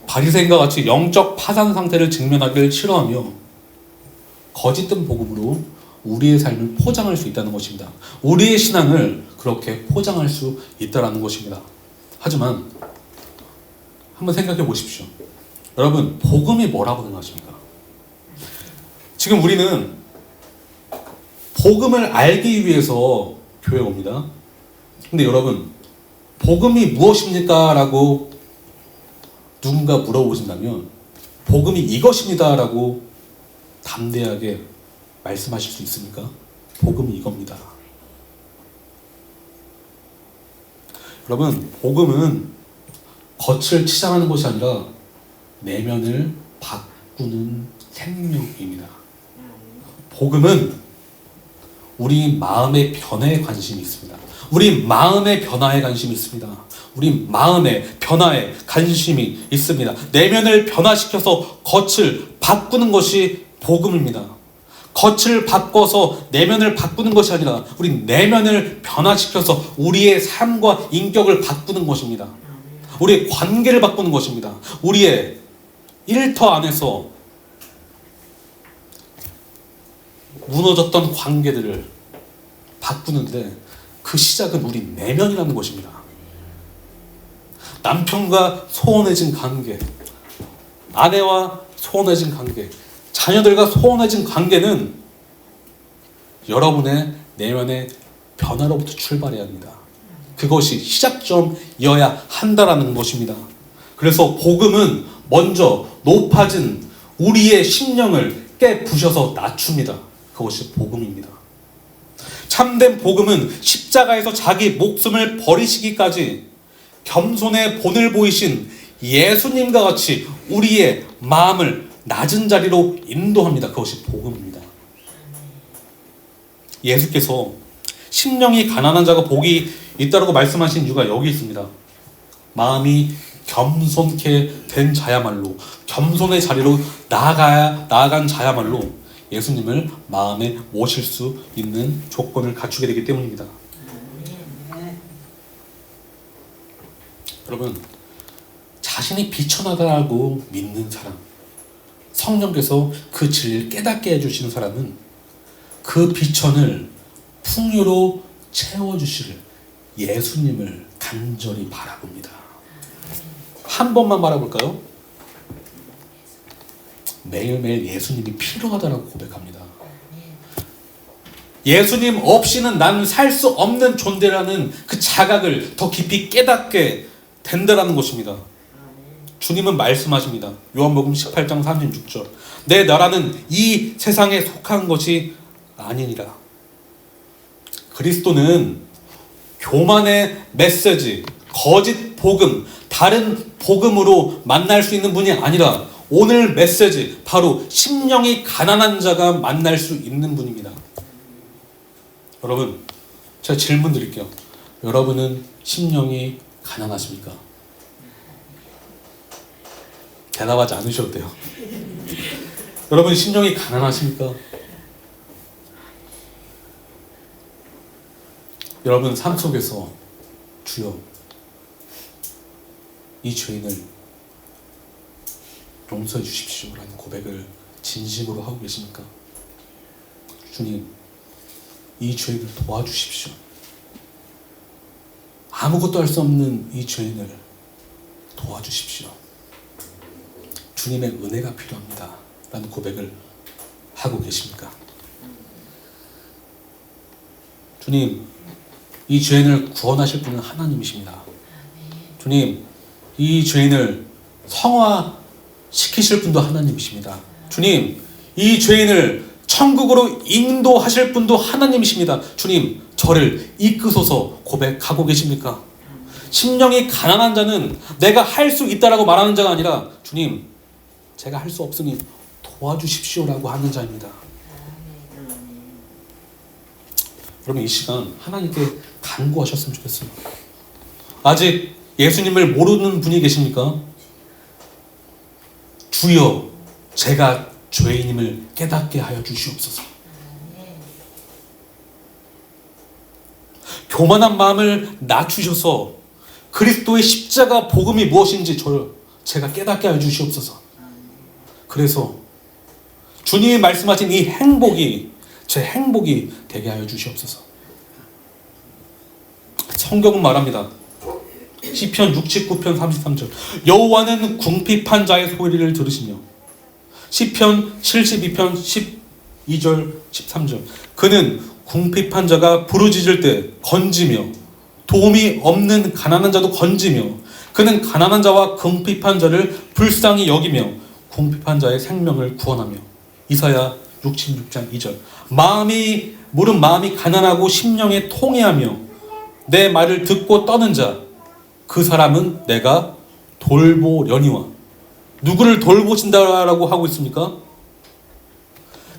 바리새인과 같이 영적 파산 상태를 직면하기를 싫어하며 거짓된 복음으로 우리의 삶을 포장할 수 있다는 것입니다. 우리의 신앙을 그렇게 포장할 수 있다는 것입니다. 하지만 한번 생각해 보십시오. 여러분, 복음이 뭐라고 생각하십니까? 지금 우리는 복음을 알기 위해서 교회에 옵니다. 근데 여러분, 복음이 무엇입니까? 라고 누군가 물어보신다면 복음이 이것입니다 라고 담대하게 말씀하실 수 있습니까? 복음이 이겁니다. 여러분, 복음은 겉을 치장하는 것이 아니라 내면을 바꾸는 생명입니다. 복음은 우리 마음의 변화에 관심이 있습니다. 우리 마음의 변화에 관심이 있습니다. 우리 마음의 변화에 관심이 있습니다. 내면을 변화시켜서 겉을 바꾸는 것이 복음입니다. 겉을 바꿔서 내면을 바꾸는 것이 아니라 우리 내면을 변화시켜서 우리의 삶과 인격을 바꾸는 것입니다. 우리의 관계를 바꾸는 것입니다. 우리의 일터 안에서 무너졌던 관계들을 바꾸는데 그 시작은 우리 내면이라는 것입니다. 남편과 소원해진 관계, 아내와 소원해진 관계, 자녀들과 소원해진 관계는 여러분의 내면의 변화로부터 출발해야 합니다. 그것이 시작점이어야 한다라는 것입니다. 그래서 복음은 먼저 높아진 우리의 심령을 깨부셔서 낮춥니다. 그것이 복음입니다. 참된 복음은 십자가에서 자기 목숨을 버리시기까지 겸손의 본을 보이신 예수님과 같이 우리의 마음을 낮은 자리로 인도합니다. 그것이 복음입니다. 예수께서 심령이 가난한 자가 복이 있다고 말씀하신 이유가 여기 있습니다. 마음이 겸손케 된 자야말로, 겸손의 자리로 나아간 자야말로 예수님을 마음에 모실 수 있는 조건을 갖추게 되기 때문입니다. 여러분, 자신이 비천하다고 믿는 사람, 성령께서 그 진리를 깨닫게 해주시는 사람은 그 비천을 풍요로 채워주실 예수님을 간절히 바라봅니다. 한 번만 바라볼까요? 매일매일 예수님이 필요하다라고 고백합니다. 예수님 없이는 나는 살 수 없는 존재라는 그 자각을 더 깊이 깨닫게 된다라는 것입니다. 주님은 말씀하십니다. 요한복음 18장 36절. 내 나라는 이 세상에 속한 것이 아니니라. 그리스도는 교만의 메시지, 거짓 복음, 다른 복음으로 만날 수 있는 분이 아니라 오늘 메시지, 바로 심령이 가난한 자가 만날 수 있는 분입니다. 여러분, 제가 질문 드릴게요. 여러분은 심령이 가난하십니까? 대답하지 않으셔도 돼요. 여러분 심령이 가난하십니까? 여러분 삶 속에서 주여 이 죄인을 용서해 주십시오 라는 고백을 진심으로 하고 계십니까? 주님 이 죄인을 도와주십시오. 아무것도 할 수 없는 이 죄인을 도와주십시오. 주님의 은혜가 필요합니다 라는 고백을 하고 계십니까? 주님 이 죄인을 구원하실 분은 하나님이십니다. 주님 이 죄인을 성화시키실 분도 하나님이십니다. 주님 이 죄인을 천국으로 인도하실 분도 하나님이십니다. 주님 저를 이끄소서 고백하고 계십니까? 심령이 가난한 자는 내가 할 수 있다라고 말하는 자가 아니라 주님 제가 할 수 없으니 도와주십시오라고 하는 자입니다. 여러분 이 시간 하나님께 간구하셨으면 좋겠어요. 아직 예수님을 모르는 분이 계십니까? 주여 제가 죄인임을 깨닫게 하여 주시옵소서. 교만한 마음을 낮추셔서 그리스도의 십자가 복음이 무엇인지 제가 깨닫게 하여 주시옵소서. 그래서 주님이 말씀하신 이 행복이 제 행복이 되게 하여 주시옵소서. 성경은 말합니다. 시편 69편 33절 여호와는 궁핍한 자의 소리를 들으시며 시편 72편 12절 13절 그는 궁핍한 자가 부르짖을 때 건지며 도움이 없는 가난한 자도 건지며 그는 가난한 자와 궁핍한 자를 불쌍히 여기며 궁핍한 자의 생명을 구원하며 이사야 66장 2절 무릇 마음이 가난하고 심령에 통회하며 내 말을 듣고 떠는 자 그 사람은 내가 돌보려니와. 누구를 돌보신다라고 하고 있습니까?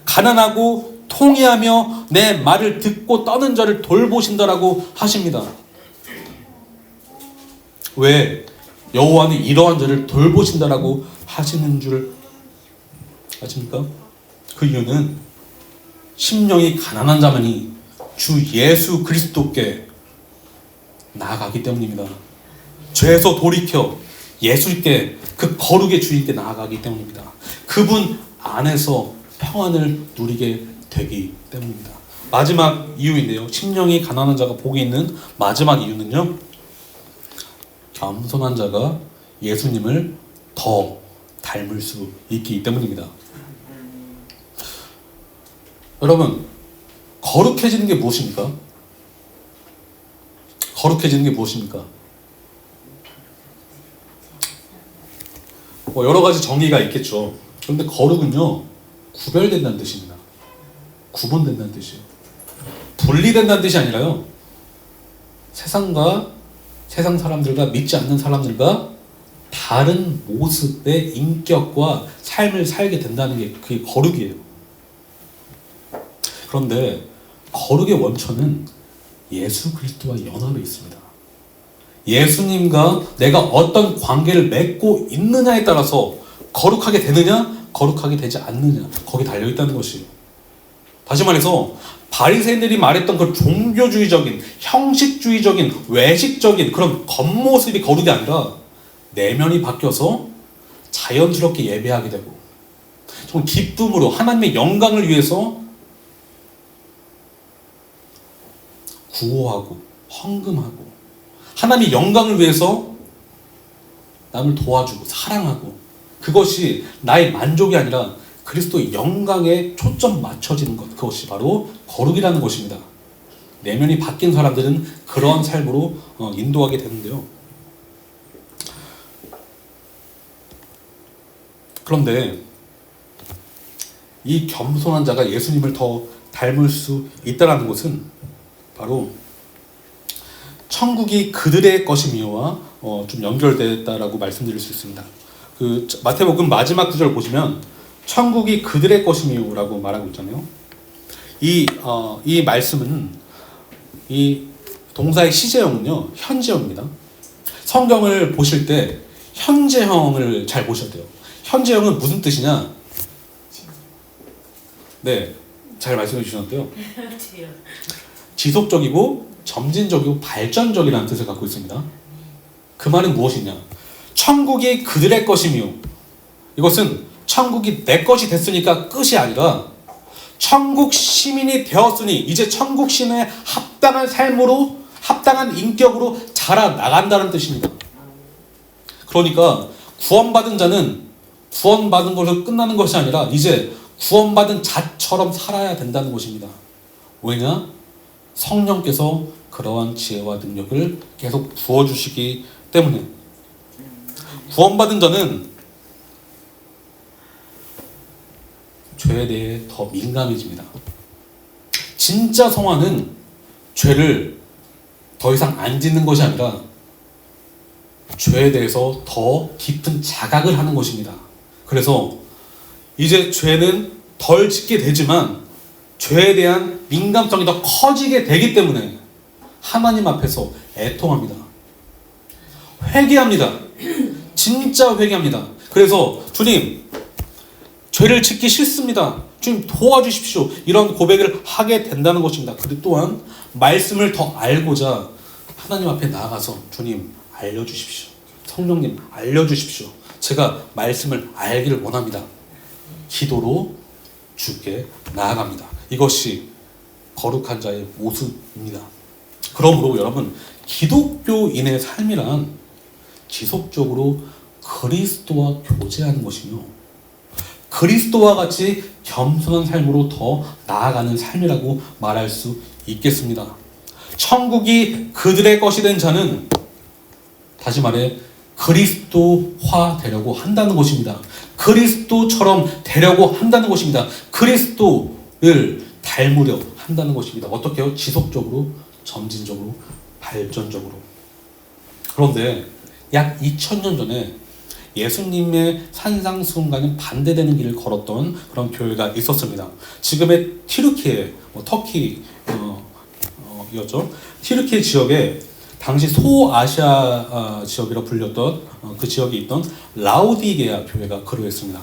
가난하고 통회하며 내 말을 듣고 떠는 자를 돌보신다라고 하십니다. 왜 여호와는 이러한 자를 돌보신다라고 하시는 줄 아십니까? 그 이유는 심령이 가난한 자만이 주 예수 그리스도께 나아가기 때문입니다. 죄에서 돌이켜 예수께 그 거룩의 주인께 나아가기 때문입니다. 그분 안에서 평안을 누리게 되기 때문입니다. 마지막 이유인데요. 심령이 가난한 자가 복이 있는 마지막 이유는요. 겸손한 자가 예수님을 더 닮을 수 있기 때문입니다. 여러분 거룩해지는 게 무엇입니까? 거룩해지는 게 무엇입니까? 여러 가지 정의가 있겠죠. 그런데 거룩은요 구별된다는 뜻입니다. 구분된다는 뜻이에요. 분리된다는 뜻이 아니라요 세상과 세상 사람들과 믿지 않는 사람들과 다른 모습의 인격과 삶을 살게 된다는 게 그게 거룩이에요. 그런데 거룩의 원천은 예수 그리스도와 연합에 있습니다. 예수님과 내가 어떤 관계를 맺고 있느냐에 따라서 거룩하게 되느냐 거룩하게 되지 않느냐 거기 달려있다는 것이에요. 다시 말해서 바리새인들이 말했던 그 종교주의적인 형식주의적인 외식적인 그런 겉모습이 거룩이 아니라 내면이 바뀌어서 자연스럽게 예배하게 되고 정말 기쁨으로 하나님의 영광을 위해서 구호하고 헌금하고 하나님의 영광을 위해서 남을 도와주고 사랑하고 그것이 나의 만족이 아니라 그리스도의 영광에 초점 맞춰지는 것 그것이 바로 거룩이라는 것입니다. 내면이 바뀐 사람들은 그러한 삶으로 인도하게 되는데요. 그런데 이 겸손한 자가 예수님을 더 닮을 수 있다는 것은 바로 천국이 그들의 것임이와 좀 연결됐다라고 말씀드릴 수 있습니다. 그 마태복음 마지막 구절 보시면 천국이 그들의 것임이라고 말하고 있잖아요. 이 말씀은 이 동사의 시제형은요 현재형입니다. 성경을 보실 때 현재형을 잘 보셔야 돼요. 현재형은 무슨 뜻이냐? 네, 잘 말씀해 주셨는데요. 지속적이고 점진적이고 발전적이라는 뜻을 갖고 있습니다. 그 말은 무엇이냐? 천국이 그들의 것이며, 이것은 천국이 내 것이 됐으니까 끝이 아니라 천국 시민이 되었으니 이제 천국 시민의 합당한 삶으로, 합당한 인격으로 자라나간다는 뜻입니다. 그러니까 구원받은 자는 구원받은 것으로 끝나는 것이 아니라 이제 구원받은 자처럼 살아야 된다는 것입니다. 왜냐? 성령께서 그러한 지혜와 능력을 계속 부어주시기 때문에. 구원받은 자는 죄에 대해 더 민감해집니다. 진짜 성화는 죄를 더 이상 안 짓는 것이 아니라 죄에 대해서 더 깊은 자각을 하는 것입니다. 그래서 이제 죄는 덜 짓게 되지만 죄에 대한 민감성이 더 커지게 되기 때문에 하나님 앞에서 애통합니다. 회개합니다. 진짜 회개합니다. 그래서 주님, 죄를 짓기 싫습니다. 주님 도와주십시오. 이런 고백을 하게 된다는 것입니다. 그리고 또한 말씀을 더 알고자 하나님 앞에 나아가서 주님 알려주십시오. 성령님 알려주십시오. 제가 말씀을 알기를 원합니다. 기도로 주께 나아갑니다. 이것이 거룩한 자의 모습입니다. 그러므로 여러분, 기독교인의 삶이란 지속적으로 그리스도와 교제하는 것이며 그리스도와 같이 겸손한 삶으로 더 나아가는 삶이라고 말할 수 있겠습니다. 천국이 그들의 것이 된 자는 다시 말해 그리스도화 되려고 한다는 것입니다. 그리스도처럼 되려고 한다는 것입니다. 그리스도를 닮으려 한다는 것입니다. 어떻게요? 지속적으로, 점진적으로, 발전적으로. 그런데 약 2000년 전에 예수님의 산상수훈과는 반대되는 길을 걸었던 그런 교회가 있었습니다. 지금의 튀르키예, 터키였죠. 튀르키예 지역에 당시 소아시아 지역이라 불렸던 그 지역에 있던 라오디게아 교회가 그러했습니다.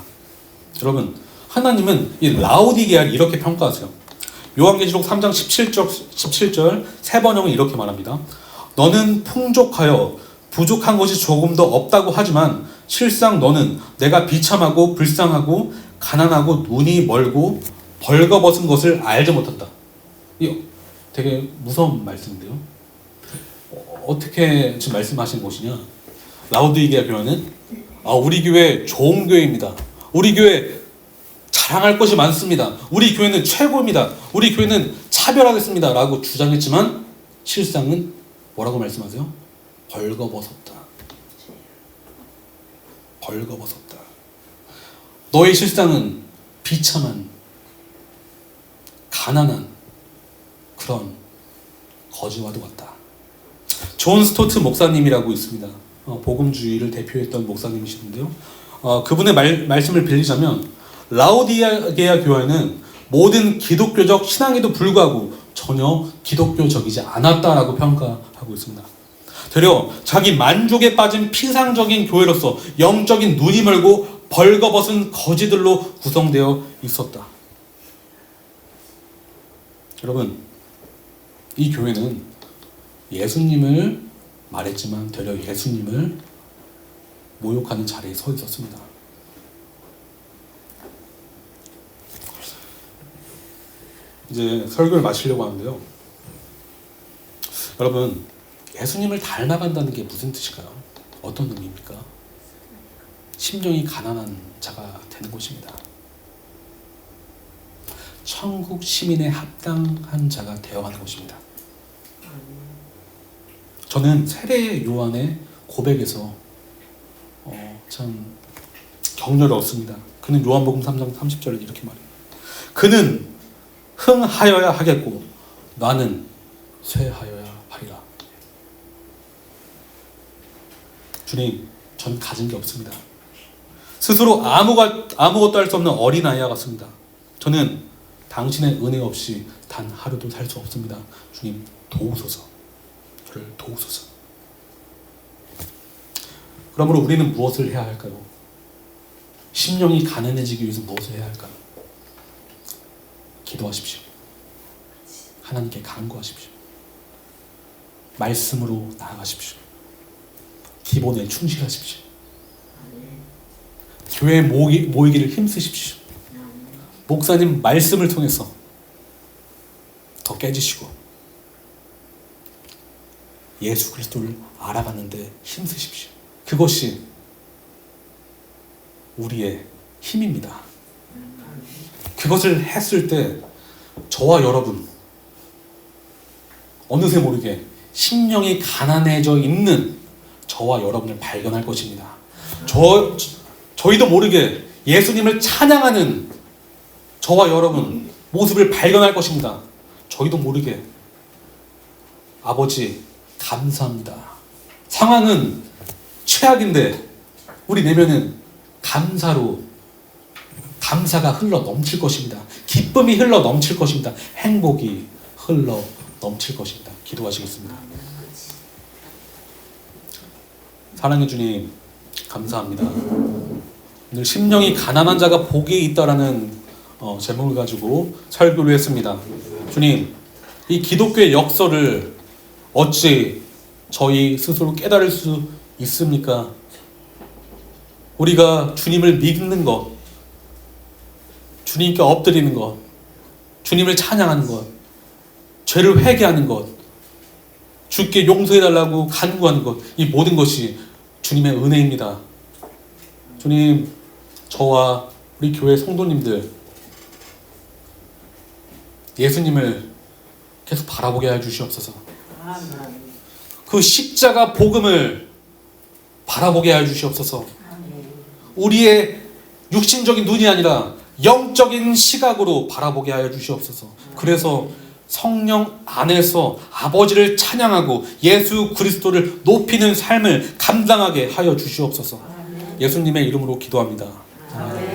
여러분, 하나님은 이 라오디게아를 이렇게 평가하세요. 요한계시록 3장 17절 세 번역은 이렇게 말합니다. 너는 풍족하여 부족한 것이 조금도 없다고 하지만 실상 너는 내가 비참하고 불쌍하고 가난하고 눈이 멀고 벌거벗은 것을 알지 못한다. 이거 되게 무서운 말씀인데요. 어떻게 지금 말씀하시는 것이냐? 라오디게아 교회는 우리 교회 좋은 교회입니다. 우리 교회 자랑할 것이 많습니다. 우리 교회는 최고입니다. 우리 교회는 차별하겠습니다. 라고 주장했지만 실상은 뭐라고 말씀하세요? 벌거벗었다. 벌거벗었다. 너의 실상은 비참한, 가난한 그런 거지와도 같다. 존 스토트 목사님이라고 있습니다. 복음주의를 대표했던 목사님이시는데요. 그분의 말씀을 빌리자면 라오디게아 교회는 모든 기독교적 신앙에도 불구하고 전혀 기독교적이지 않았다라고 평가하고 있습니다. 되려 자기 만족에 빠진 피상적인 교회로서 영적인 눈이 멀고 벌거벗은 거지들로 구성되어 있었다. 여러분, 이 교회는 예수님을 말했지만 되려 예수님을 모욕하는 자리에 서 있었습니다. 이제 설교를 마치려고 하는데요. 여러분, 예수님을 닮아간다는 게 무슨 뜻일까요? 어떤 의미입니까? 심령이 가난한 자가 되는 것입니다. 천국 시민에 합당한 자가 되어가는 것입니다. 저는 세례 요한의 고백에서 참 격려를 얻습니다. 그는 요한복음 3장 30절에 이렇게 말해요. 그는 흥하여야 하겠고 나는 쇠하여야 하리라. 주님, 전 가진 게 없습니다. 스스로 아무것도 할 수 없는 어린아이와 같습니다. 저는 당신의 은혜 없이 단 하루도 살 수 없습니다. 주님, 도우소서. 저를 도우소서. 그러므로 우리는 무엇을 해야 할까요? 심령이 가난해지기 위해서 무엇을 해야 할까? 기도하십시오. 하나님께 간구하십시오. 말씀으로 나아가십시오. 기본에 충실하십시오. 교회 모이기를 힘쓰십시오. 목사님 말씀을 통해서 더 깨지시고 예수 그리스도를 알아가는데 힘쓰십시오. 그것이 우리의 힘입니다. 그것을 했을 때 저와 여러분 어느새 모르게 심령이 가난해져 있는 저와 여러분을 발견할 것입니다. 저희도 모르게 예수님을 찬양하는 저와 여러분 모습을 발견할 것입니다. 저희도 모르게 아버지 감사합니다. 상황은 최악인데 우리 내면은 감사가 흘러 넘칠 것입니다. 기쁨이 흘러 넘칠 것입니다. 행복이 흘러 넘칠 것입니다. 기도하시겠습니다. 사랑의 주님 감사합니다. 오늘 심령이 가난한 자가 복이 있다라는 제목을 가지고 설교를 했습니다. 주님, 이 기독교의 역설을 어찌 저희 스스로 깨달을 수 있습니까? 우리가 주님을 믿는 것, 주님께 엎드리는 것, 주님을 찬양하는 것, 죄를 회개하는 것, 주께 용서해달라고 간구하는 것, 이 모든 것이 주님의 은혜입니다. 주님, 저와 우리 교회 성도님들 예수님을 계속 바라보게 해주시옵소서. 그 십자가 복음을 바라보게 해주시옵소서. 우리의 육신적인 눈이 아니라 영적인 시각으로 바라보게 하여 주시옵소서. 그래서 성령 안에서 아버지를 찬양하고 예수 그리스도를 높이는 삶을 감당하게 하여 주시옵소서. 예수님의 이름으로 기도합니다. 아멘.